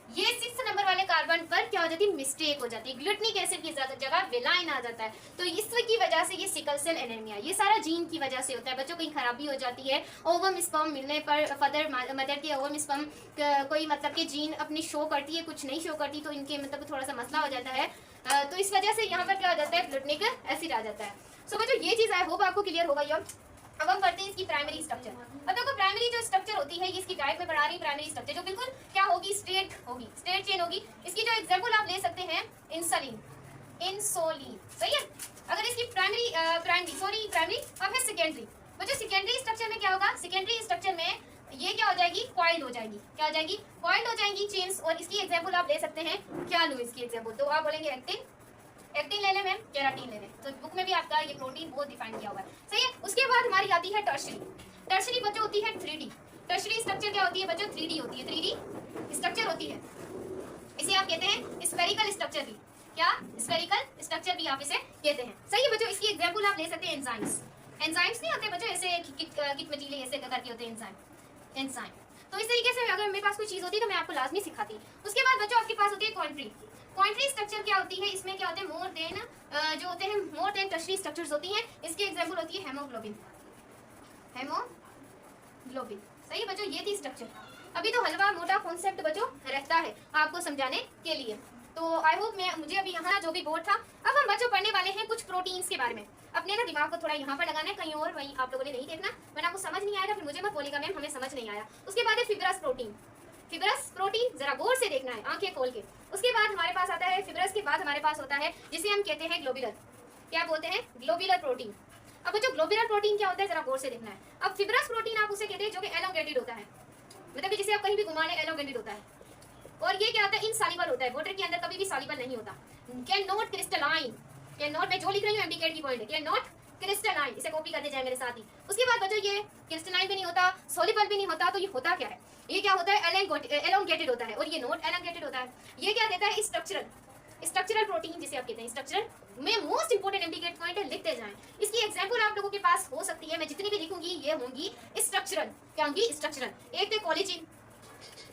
ये 6 नंबर वाले कार्बन पर क्या हो जाती है, मिस्टेक हो जाती है, ग्लूटानिक एसिड की जगह वेलाइन आ जाता है। तो इसकी वजह से ये सिकल सेल एनीमिया, ये सारा जीन की वजह से होता है। बच्चों कहीं खराबी हो जाती है, ओवम स्पर्म मिलने पर मदर के ओवम स्पर्म कोई मतलब के जीन अपनी शो करती है, कुछ नहीं शो करती, तो इनके मतलब थोड़ा सा मसला हो जाता है। तो इस वजह से यहाँ पर क्या हो जाता है, ग्लूटानिक एसिड आ जाता है। सो बच्चों ये चीज आई होप आपको क्लियर होगा। ये अब हम पढ़ते हैं इसकी प्राइमरी स्ट्रक्चर। अब देखो प्राइमरी जो स्ट्रक्चर होती है, ये इसकी टाइप में पढ़ा रही प्राइमरी स्ट्रक्चर, जो बिल्कुल क्या होगी, स्ट्रेट होगी, स्ट्रेट चेन होगी। इसकी जो एग्जांपल आप ले सकते हैं, इंसुलिन, सही है। अगर इसकी प्राइमरी और फिर सेकेंडरी। बच्चों सेकेंडरी स्ट्रक्चर में क्या होगा, सेकेंडरी स्ट्रक्चर में ये क्या हो जाएगी, कॉइल हो जाएगी, क्या हो जाएगी, कॉइल हो जाएंगी चेन्स। और इसकी एग्जांपल आप ले सकते हैं, क्या लूं इसकी एग्जांपल, तो आप बोलेंगे एक्टिन ले लें मैम, केराटिन ले लें। तो बुक में भी आपका ये प्रोटीन बहुत डिफाइन किया हुआ है, सही है। उसके बाद हमारी आती है टर्शरी बच्चों होती है 3D। टर्शरी स्ट्रक्चर क्या होती है बच्चों, 3D होती है, 3D स्ट्रक्चर होती है। इसे आप कहते हैं स्फेरिकल स्ट्रक्चर भी, क्या, स्फेरिकल स्ट्रक्चर भी आप इसे कहते हैं, सही है बच्चों। इसकी एग्जांपल आप ले सकते हैं एंजाइम्स नहीं होते बच्चों, ऐसे किट मचीले ऐसे करके होते हैं एंजाइम। तो इस तरीके से अगर मेरे पास कोई चीज होती तो मैं आपको लाजमी सिखाती। उसके बाद बच्चों आपके पास होती है क्वांटरी स्ट्रक्चर क्या होती है, इसमें क्या होते हैं, मोर देन टर्शरी स्ट्रक्चर्स होती हैं। इसकी एग्जांपल होती है हेमोग्लोबिन, सही है बच्चों। ये थी स्ट्रक्चर। अभी तो हलवा मोटा कॉन्सेप्ट बच्चों रहता है आपको समझाने के लिए। तो आई होप मुझे अभी यहाँ जो भी बोर्ड था, अब हम बच्चों पढ़ने वाले हैं कुछ प्रोटीन्स के बारे में। अपने ना दिमाग को थोड़ा यहाँ पर लगाना है, कहीं और वहीं आप लोगों ने नहीं देखना, वरना आपको समझ नहीं आएगा, फिर मुझे मत बोलेगा मैम हमें समझ नहीं आया। उसके बाद है फिब्रस प्रोटीन, जरा गौर से देखना है, आंखें खोल के। उसके बाद हमारे पास आता है फिब्रस के बाद हमारे पास होता है जिसे हम कहते हैं ग्लोबुलर, क्या बोलते हैं, ग्लोबुलर प्रोटीन। अब बच्चों ग्लोबुलर प्रोटीन क्या होता है, जरा गौर से देखना है। अब फिब्रस प्रोटीन आप उसे कहते हैं जो कि एलोंगेटेड होता है, मतलब जिसे आप कहीं भी घुमा लें एलोंगेटेड होता है। और ये क्या होता है, इनसॉल्युबल होता है, वाटर के अंदर कभी भी सॉल्युबल नहीं होता। कैन नॉट क्रिस्टलाइन, मैं जो लिख रही हूँ एमडीकेट की पॉइंट है, कैन नॉट क्रिस्टलाइन, इसे कॉपी करते जाए मेरे साथ ही। उसके बाद बच्चों ये क्रिस्टलाइन भी नहीं होता, सॉल्युबल भी नहीं होता, तो ये होता क्या है, ये क्या होता है, एलोंगेटेड होता है, और ये नॉट एलोंगेटेड होता है। ये क्या देता है, स्ट्रक्चरल प्रोटीन जिसे आप कहते हैं। स्ट्रक्चरल में मोस्ट इंपोर्टेंट इंडिकेट पॉइंट है, लिखते जाएं। इसकी एग्जांपल आप लोगों के पास हो सकती है, मैं जितनी भी लिखूंगी ये होंगी स्ट्रक्चरल, क्या होंगी, स्ट्रक्चरल। एक तो कोलेजिन,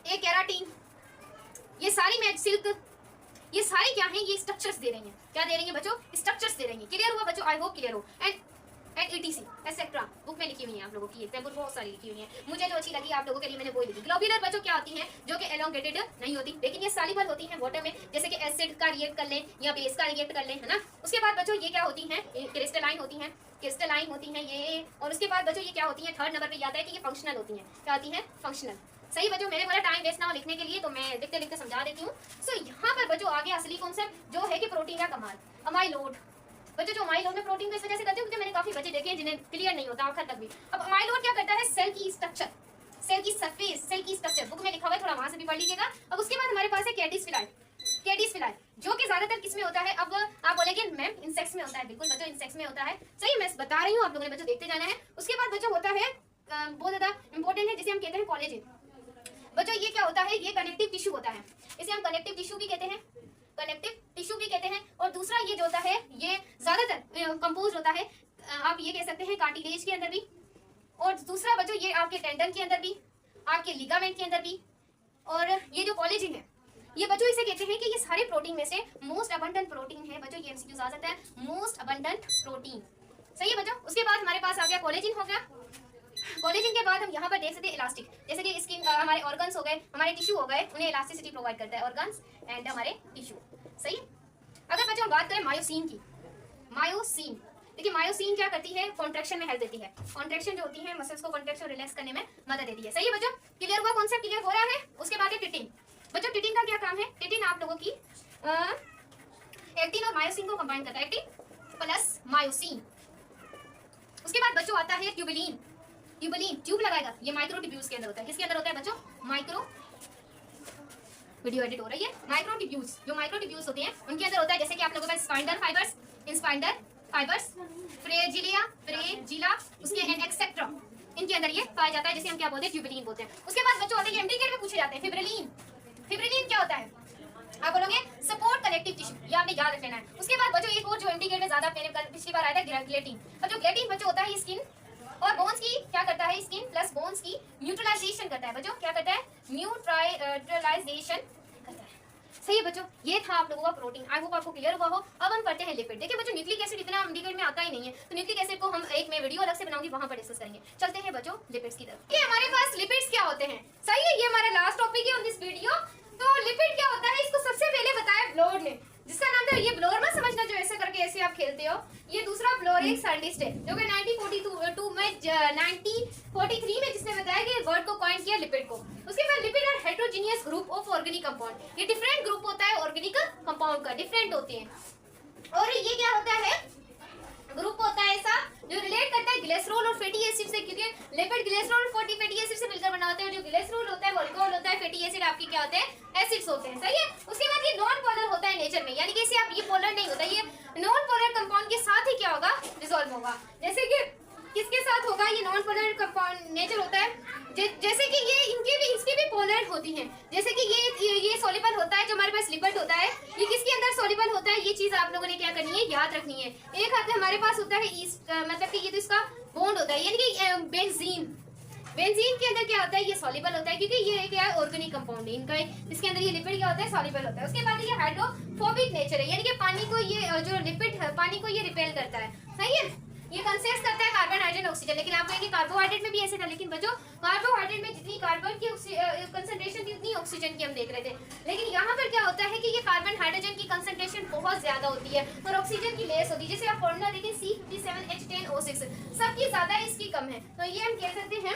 एक केराटिन, ये सारी मैच सिल्क, ये सारी क्या है, ये स्ट्रक्चर्स दे रही हैं, क्या दे रही हैं बच्चों, स्ट्रक्चर्स दे रही हैं। क्लियर हुआ बच्चों, आई होप क्लियर हो। एंड ETC एक्सेट्रा बुक में लिखी हुई है आप लोगों की एग्जांपल बहुत सारी लिखी हुई है, मुझे जो अच्छी लगी आप लोगों के लिए मैंने वही लिखी। ग्लोबुलर बच्चों क्या होती हैं, जो कि एलोंगेटेड नहीं होती, लेकिन ये सॉल्युबल होती हैं वाटर में, जैसे कि एसिड का रिएक्ट कर लें या बेस का रिएक्ट कर लें, है ना। उसके बाद बच्चों ये क्या होती हैं, क्रिस्टलाइन होती हैं ये। और उसके बाद बच्चों ये क्या होती हैं, 3rd नंबर पे याद है कि ये फंक्शनल होती हैं, क्या होती हैं, फंक्शनल। सही बच्चों, मेरे बोला टाइम वेस्ट ना हो लिखने के लिए, तो मैं लिखते लिखते समझा देती हूँ। सो यहाँ पर बच्चों आगे असली कॉन्सेप्ट जो है कि प्रोटीन का कमाल, अमाइलोड। बच्चों जो अमाइलोड में प्रोटीन को इस वजह से करते हैं क्योंकि मैंने काफी बच्चे देखे हैं जिन्हें क्लियर नहीं होता आखिर तक भी। अब अमाइलोड क्या करता है, सेल की स्ट्रक्चर, सेल की सरफेस, सेल की स्ट्रक्चर बुक में लिखा हुआ है, थोड़ा वहां से भी पढ़ लीजिएगा। अब उसके बाद हमारे पास है कैडिसफिलाइ, जो कि ज्यादातर किसमें होता है, अब आप बोलेंगे मैम इंसेक्ट्स में होता है। बिल्कुल बच्चों इंसेक्ट्स में होता है, सही मैं बता रही हूँ, आप लोगों ने बच्चों देखते जाना है। उसके बाद बच्चों होता है बहुत ज्यादा इंपॉर्टेंट है जिसे हम कहते हैं कोलेजन। बच्चों ये क्या होता है, ये कनेक्टिव टिश्यू होता है, इसे हम कनेक्टिव टिश्यू भी कहते हैं, और दूसरा ये जो होता है ये ज्यादातर कंपोज होता है, आप ये कह सकते हैं कार्टिलेज के अंदर भी, और दूसरा बच्चों ये आपके टेंडन के अंदर भी, आपके लिगामेंट के अंदर भी। और ये जो कोलेजन है ये बच्चों इसे कहते हैं कि ये सारे प्रोटीन में से मोस्ट अबंडेंट प्रोटीन है बच्चों, ये एमसीक्यूज आ जाता है, मोस्ट अबंडेंट प्रोटीन, सही है बच्चों। उसके बाद हमारे पास आ गया कोलेजन हो गया। कोलेजन के बाद हम यहाँ पर देख सकते हैं इलास्टिक, जैसे कि स्किन, हमारे ऑर्गन्स हो गए, हमारे टिश्यू हो गए, उन्हें इलास्टिसिटी प्रोवाइड करता है ऑर्गन्स एंड हमारे टिश्यू, सही। अगर बच्चों हम बात करें मायोसिन की, देखिए मायोसिन क्या करती है, कॉन्ट्रैक्शन में हेल्प देती है, कॉन्ट्रैक्शन जो होती है मसल्स को कॉन्ट्रैक्शन रिलैक्स करने में मदद देती है, सही है बच्चों। क्लियर हुआ, कॉन्सेप्ट क्लियर हो रहा है। उसके बाद है टिटिन। बच्चों टिटिन का क्या काम है, टिटिन आप लोगों की एक्टिन और मायोसिन को कंबाइन करता है, एक्टिन प्लस मायोसिन। उसके बाद बच्चों आता है ट्यूबुलिन। ट्यूबुलिन ट्यूब लगाएगा, ये माइक्रोट्यूब्यूल्स के अंदर होता है। किसके अंदर होता है बच्चों? माइक्रो, वीडियो एडिट हो रही है, माइक्रोट्यूब्यूल्स। जो माइक्रोट्यूब्यूल्स होते हैं उनके अंदर होता है, जैसे कि आप लोगों के पास स्पाइंडल फाइबर्स, इंस्पाइंडल फाइबर्स, फ्रेजिला, उसके एंड एक्सेट्रा, इनके अंदर ये पाया जाता है, जिसे हम क्या बोलते हैं? ट्यूबुलिन बोलते हैं। उसके बाद बच्चों होते हैं, एमडीकेट में पूछे जाते हैं, फिब्रिलिन। फिब्रिलिन क्या होता है? आप बोलोगे सपोर्ट कनेक्टिव टिश्यू, ये आपने याद रख लेना है। उसके बाद बच्चों एक और जो एमडीकेट में ज्यादा मैंने पिछली बार आया था, ग्लेटिन। और जो ग्लेटिन बच्चों होता है स्किन और बोन्स की क्या करता है? स्किन प्लस बोन्स की न्यूट्रलाइजेशन करता है बच्चों। क्या करता है? न्यूट्रलाइजेशन करता है। सही है बच्चों, ये था आप लोगों का प्रोटीन। आई होप आपको क्लियर हुआ हो। अब हम पढ़ते हैं लिपिड। देखिए बच्चों, न्यूक्लिक एसिड इतना एमडीकेट में आता ही नहीं है, तो न्यूक्लिक एसिड को हम एक में वीडियो अलग से बनाऊंगी, वहां पर डिस्कस करेंगे। चलते हैं बच्चों लिपिड्स की तरफ। ये हमारे पास लिपिड्स क्या होते हैं? सही है, ये हमारा लास्ट टॉपिक है ऑन दिस वीडियो। तो लिपिड क्या होता है, इसको सबसे पहले बताया ब्लोर ने, जिसका नाम था, ये ब्लोर मत समझना जो ऐसे करके ऐसे आप खेलते हो। ये दूसरा ब्लोर एक साइंटिस्ट है जो कि 1943 में जिसने बताया कि वर्ड को कॉइन किया लिपिड को। उसके बाद lipid are heterogeneous group of organic compound. ये डिफरेंट ग्रुप होता है ऑर्गेनिक कंपाउंड का, डिफरेंट होते हैं। और ये क्या होता है? ग्रुप होता है ऐसा जो रिलेट करता है ग्लिसरॉल और फैटी एसिड से, क्योंकि लिपिड ग्लिसरॉल और फैटी एसिड से मिलकर बना होता है। और जो ग्लिसरॉल होता है वो अल्कोहल होता है, फैटी एसिड आपके क्या होते हैं? एसिड्स होते हैं। सही है। उसके बाद ये नॉन पोलर होता है नेचर में, यानी कि इसे आप, ये पोलर नहीं होता, ये नॉन पोलर कंपाउंड के साथ ही क्या होगा? डिसॉल्व होगा। जैसे कि किसके साथ होगा? ये नॉन पोलर कंपाउंड नेचर होता है। जैसे कि ये इसकी भी पोलर होती हैं। जैसे कि ये सॉल्युबल होता है, जो हमारे पास लिपिड होता है ये किसके अंदर सॉल्युबल होता है? ये चीज आप लोगों ने क्या करनी है? याद रखनी है। एक हाथ में हमारे पास होता है मतलब कि ये तो इसका बॉन्ड होता है, यानी कि बेंजीन। बेंजीन के अंदर क्या होता है? ये सॉल्युबल होता है, क्योंकि ये क्या है? ऑर्गेनिक कंपाउंड है इनका। इसके अंदर ये लिपिड क्या होता है? सॉल्युबल होता है। उसके बाद ये हाइड्रोफोबिक नेचर है, यानी कि पानी को ये जो लिपिड है पानी को ये रिपेल करता है। सही है। ये कंसिस्ट करता है कार्बन, हाइड्रोजन, ऑक्सीजन। लेकिन आप कहेंगे कार्बोहाइड्रेट में भी ऐसे था, लेकिन बच्चों कार्बोहाइड्रेट में जितनी कार्बन की कंसंट्रेशन थी उतनी ऑक्सीजन की हम देख रहे थे। लेकिन यहाँ पर क्या होता है कि ये कार्बन हाइड्रोजन की कंसंट्रेशन बहुत ज्यादा होती है और ऑक्सीजन की लेस होती है। जैसे आप फॉर्मूला देखें C57H10O6, सबकी ज्यादा है, इसकी कम है। तो ये हम कह सकते हैं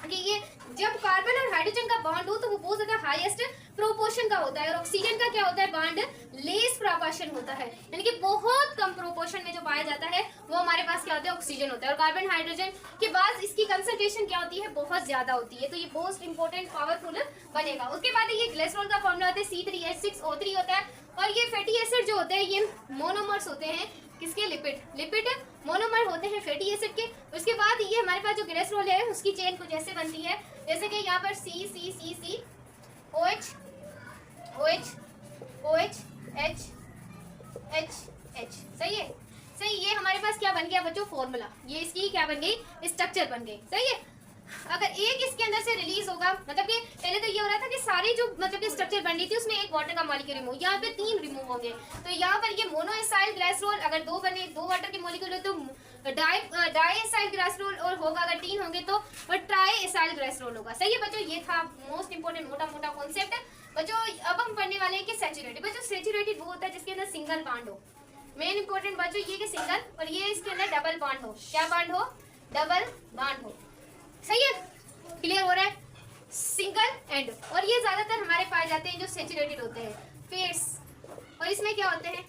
कि ये जब कार्बन और हाइड्रोजन का बॉन्ड हो तो वो बहुत ज्यादा हाईएस्ट प्रोपोर्शन का होता है, और ऑक्सीजन का क्या होता है? बॉन्ड लेस प्रोपोर्शन होता है, यानी कि बहुत कम प्रोपोर्शन में जो पाया जाता है वो हमारे पास क्या होता है? ऑक्सीजन होता है। और कार्बन हाइड्रोजन के बाद इसकी कंसंट्रेशन क्या होती है? बहुत ज्यादा होती है। तो ये मोस्ट इंपोर्टेंट पावरफुल बनेगा। उसके बाद ये ग्लिसरॉल का फॉर्मूला होता है C3H6O3 होता है। और ये फैटी एसिड जो होते हैं ये मोनोमर्स होते हैं। किसके? लिपिड मोनोमर होते हैं फैटी एसिड के। उसके बाद ये हमारे पास जो ग्लिसरॉल है उसकी चेन कुछ ऐसे बनती है, जैसे कि यहाँ पर C OH H। सही है। सही, ये हमारे पास क्या बन गया बच्चों? फॉर्मूला। ये इसकी क्या बन गई? स्ट्रक्चर बन गई। सही है। अगर एक इसके अंदर से रिलीज होगा, मतलब कि पहले तो ये हो रहा था कि सारी जो मतलब कि स्ट्रक्चर बन रही थी उसमें एक वाटर का मॉलिक्यूल रिमूव, यहाँ पे 3 रिमूव होंगे। तो यहाँ पर ये मोनोएसाइल ग्लिसरॉल अगर 2 बने, 2 वाटर के मॉलिक्यूल हो तो डाईएसाइल ग्लिसरॉल, और होगा अगर 3 होंगे तो ट्राईएसाइल ग्लिसरॉल होगा। सही है बच्चों, ये था मोस्ट इंपोर्टेंट मोटा कॉन्सेप्ट। बच्चों अब हम पढ़ने वाले हैं कि सैचुरेटेड। बच्चों सैचुरेटेड वो होता है जिसके अंदर सिंगल बॉन्ड हो। मेन इंपोर्टेंट बच्चों ये कि सिंगल, और ये इसके अंदर डबल बॉन्ड हो। क्या बॉन्ड हो? डबल बॉन्ड हो। सही है, क्लियर हो रहा है? Single and. और ये ज्यादातर हमारे पाए जाते हैं जो सैचुरेटेड होते हैं, फेट्स। और इसमें क्या होते हैं?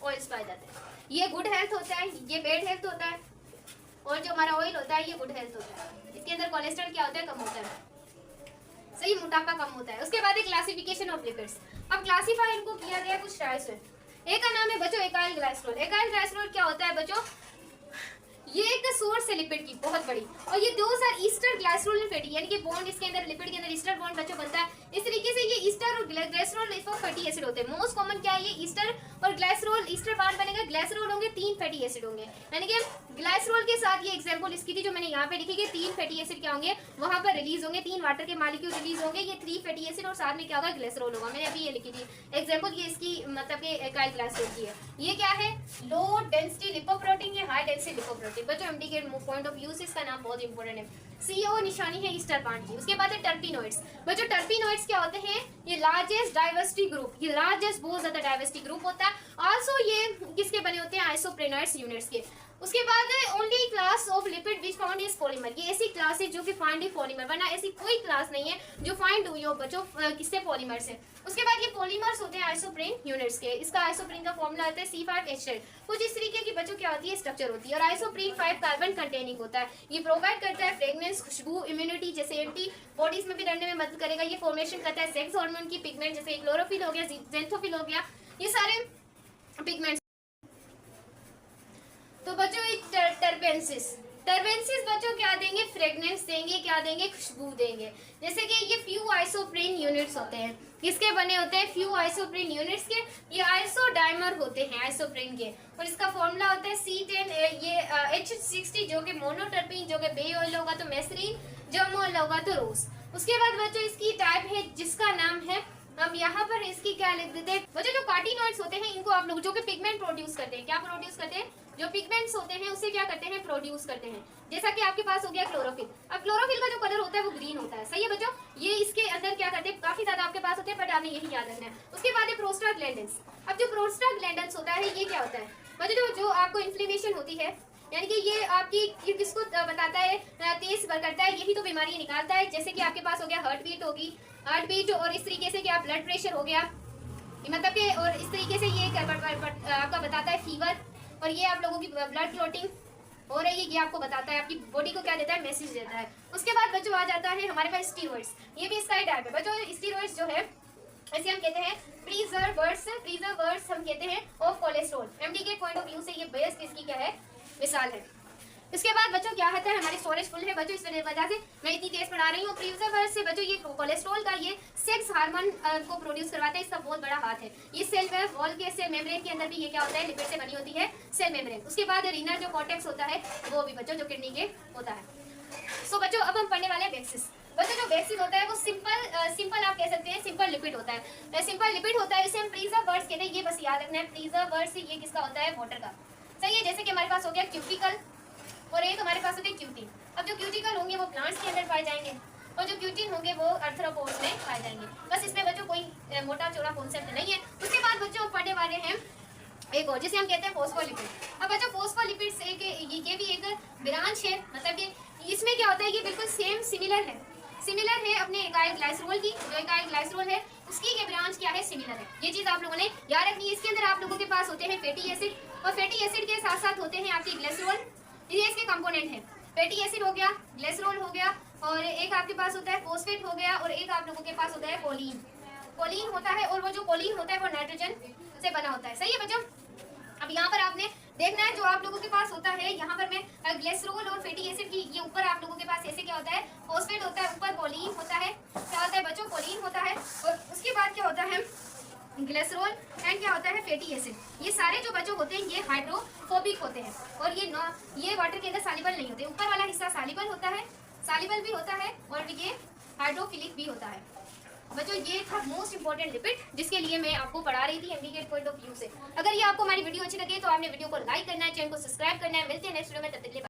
ऑयल्स पाए जाते हैं। ये गुड हेल्थ होता है, ये बैड हेल्थ होता है। और जो हमारा ऑयल होता है ये गुड हेल्थ होता है। इसके अंदर कोलेस्ट्रॉल क्या होता है? कम होता है। सही, मोटापा कम होता है। उसके बाद एक क्लासिफिकेशन ऑफ लिपिड्स। अब क्लासीफाई इनको किया गया कुछ टाइप्स में। एक का नाम है बच्चों एकाइल ग्लाइसरॉल। एकाइल ग्लाइसरॉल क्या होता है बच्चों? ये एक सोर्स है लिपिड की बहुत बड़ी, और ये 2 ईस्टर ग्लाइसरॉल फैटी, यानी कि बॉन्ड इसके अंदर लिपिड के अंदर ईस्टर बॉन्ड बच्चों बनता है। इस तरीके से ये ईस्टर और ग्लाइसरॉल इसको फैटी एसिड होते हैं। मोस्ट कॉमन क्या है? ये ईस्टर और ग्लाइसरॉल। ईस्टर बॉन्ड बनेगा, ग्लाइसरॉल होंगे, 3 फैटी एसिड होंगे। यानी कि ग्लाइसरॉल के साथ ये एग्जांपल इसकी थी जो मैंने यहाँ पे लिखी कि 3 फैटी एसिड क्या होंगे वहां पर रिलीज होंगे, 3 वाटर के मॉलिक्यूल रिलीज होंगे, ये 3 फैटी एसिड और साथ में क्या होगा? ग्लाइसरॉल होगा। मैंने अभी ये लिखी थी एग्जांपल, ये इसकी मतलब कि एकाइल ग्लाइसरॉल की है। ये क्या है? लो डेंसिटी लिपोप्रोटीन, ये हाई डेंसिटी लिपोप्रोटीन। बच्चों एमडीकेट पॉइंट ऑफ व्यू से इसका नाम बहुत इंपॉर्टेंट है। CO निशानी है ईस्टर बॉन्ड की। उसके बाद है टर्पिनोइड्स। बच्चों टर्पिनोइड्स क्या होते हैं? ये लार्जेस्ट डाइवर्सिटी ग्रुप, ये लार्जेस्ट बहुत ज्यादा डाइवर्सिटी ग्रुप होता है। आल्सो ये किसके बने होते हैं? आइसोप्रेनोइड्स यूनिट्स के। उसके बाद only class of lipid which found is polymer, ये ऐसी क्लास है जो कि फाइंड इन पॉलीमर, वरना ऐसी कोई क्लास नहीं है जो फाइंड हुई हो बच्चों किससे, पॉलीमर से। उसके बाद ये पॉलीमर्स होते हैं आइसोप्रीन यूनिट्स के, इसका आइसोप्रीन का फॉर्मूला आता है C5H10। कुछ इस तरीके की बच्चों क्या होती है, स्ट्रक्चर होती है, और आइसोप्रीन 5 कार्बन कंटेनिंग होता है। ये प्रोवाइड करता है फ्रेगनेंस, खुशबू, इम्यूनिटी, जैसे एंटी बॉडीज में भी रहने में मदद करेगा। ये फॉर्मेशन करता है सेक्स हार्मोन की पिगमेंट, जैसे क्लोरोफिल हो गया, ज़ैंथोफिल हो गया, ये सारे पिगमेंट्स। तो बच्चों टर्पेंसिस बच्चों क्या देंगे, फ्रेगनेंस देंगे, क्या देंगे, खुशबू देंगे। जैसे कि ये फ्यू आइसोप्रीन यूनिट्स होते हैं, किसके बने होते हैं, फ्यू आइसोप्रीन यूनिट्स के। ये आइसोडाइमर होते हैं आइसोप्रीन के, और इसका फॉर्मूला होता है C10, ये H60 जो कि मोनोटर्पीन, जो कि बे ऑयल होगा तो मेसरीन, जर्मोल होगा तो रोज। उसके बाद बच्चों इसकी टाइप है जिसका नाम है, अब यहाँ पर इसकी क्या लिख देते हैं बच्चों, जो कार्टिनॉइड्स होते हैं इनको आप लोग, जो कि पिगमेंट प्रोड्यूस करते हैं, क्या प्रोड्यूस करते हैं, जो पिगमेंट्स होते हैं उसे क्या करते हैं, प्रोड्यूस करते हैं। जैसा कि आपके पास हो गया क्लोरोफिल। अब क्लोरोफिल का जो कलर होता है वो ग्रीन होता है, सही है बच्चों। ये इसके अंदर क्या करते हैं, काफी ज्यादा आपके पास होते हैं, बट आपने यही याद रखना है। उसके बाद है प्रोस्टाग्लैंडिन्स। अब जो प्रोस्टाग्लैंडिन्स होता है ये क्या होता है बच्चों, जो आपको इन्फ्लेमेशन होती है, यानी कि ये आपकी किसको बताता है, तेज करता है, यही तो बीमारी निकालता है। जैसे कि आपके पास हो गया हार्ट बीट होगी, हार्ट बीट, और इस तरीके से क्या ब्लड प्रेशर हो गया, मतलब कि, और इस तरीके से ये आपका बताता है फीवर, और ये आप लोगों की ब्लड क्लॉटिंग हो रही है, ये आपको बताता है, आपकी बॉडी को क्या देता है, मैसेज देता है। उसके बाद बच्चों आ जाता है हमारे पास स्टीरॉइड्स, ये भी इसका ही टाइप है बच्चों। स्टीरॉइड्स जो है इसे हम कहते हैं प्रिजर्वर्स हम कहते हैं ऑफ कोलेस्ट्रॉल। एमडी के पॉइंट ऑफ व्यू से ये बेस्ट इसकी क्या है, मिसाल है। इसके बाद बच्चों क्या होता है, हमारी स्टोरेज फुल है बच्चों, इस वजह से मैं इतनी तेज पढ़ा रही हूँ। प्रिजर्वर्स से बच्चों ये कोलेस्ट्रॉल का ये सेक्स हार्मोन को प्रोड्यूस करवाता है, इसका बहुत बड़ा हाथ है। ये सेल में वॉल के सेल मेम्ब्रेन के अंदर भी ये क्या होता है, लिपिड से बनी होती है सेल मेम्ब्रेन। उसके बाद रीनल जो कॉर्टेक्स होता है वो भी बच्चों जो किडनी के होता है। सो बच्चों अब हम पढ़ने वाले हैं वैक्सीन। बच्चों जो वैक्सीन होता है वो सिंपल आप कह सकते हैं सिंपल लिपिड होता है, सिंपल लिपिड होता है, इसे हम प्रिजर्वर्स कहते हैं। ये बस याद रखना है, प्रिजर्वर्स ये किसका होता है, वाटर का, सही है। जैसे कि हमारे पास हो गया क्यूटिकल, और एक हमारे पास होते हैं क्यूटिन। अब जो क्यूटिकल होंगे वो प्लांट्स के अंदर पाए जाएंगे, और जो क्यूटिन होंगे वो आर्थ्रोपोड्स में पाए जाएंगे। बस इसमें बच्चों कोई मोटा चौड़ा कॉन्सेप्ट नहीं है। उसके बाद बच्चों पढ़ने वाले हैं एक और, जिसे हम कहते हैं फॉस्फोलिपिड। अब बच्चों फॉस्फोलिपिड से ये भी एक ब्रांच है, मतलब कि इसमें क्या होता है, ये बिल्कुल सेम सिमिलर है अपने इकाई ग्लाइसरोल की, जो इकाई ग्लाइसरोल है उसकी ये ब्रांच क्या है, सिमिलर है। ये चीज आप लोगों ने याद रखनी है। इसके अंदर आप लोगों के पास होते हैं फैटी एसिड, और फैटी एसिड के साथ साथ होते हैं आपके ग्लिसरॉल, ये इसके कंपोनेंट है। फैटी एसिड हो गया, ग्लिसरॉल हो गया, और एक आपके पास होता है फॉस्फेट हो गया, और एक आप लोगों के पास होता है कोलिन होता है, और वो जो कोलिन होता है वो नाइट्रोजन से बना होता है, सही है बच्चों। अब यहाँ पर आपने देखना है जो आप लोगों के पास होता है, यहाँ पर मैं ग्लिसरॉल और फैटी एसिड की, ये ऊपर आप लोगों के पास ऐसे क्या होता है, फॉस्फेट होता है, ऊपर कोलिन होता है, क्या होता है बच्चों, कोलिन होता है, और उसके बाद क्या होता है ग्लिसरॉल, एंड क्या होता है फैटी एसिड। ये सारे जो बच्चों होते हैं ये हाइड्रोफोबिक होते हैं, और ये वाटर के अंदर सॉल्युबल नहीं होते। ऊपर वाला हिस्सा सॉल्युबल होता है, सॉल्युबल भी होता है, और ये हाइड्रोफिलिक भी होता है बच्चों। ये था मोस्ट इंपॉर्टेंट लिपिड जिसके लिए मैं आपको पढ़ा रही थी एमडी के पॉइंट ऑफ व्यू से। अगर ये आपको हमारी वीडियो अच्छी लगे तो आपने वीडियो को लाइक करना है, चैनल को सब्सक्राइब करना है। मिलते हैं नेक्स्ट वीडियो में, तब तक के लिए।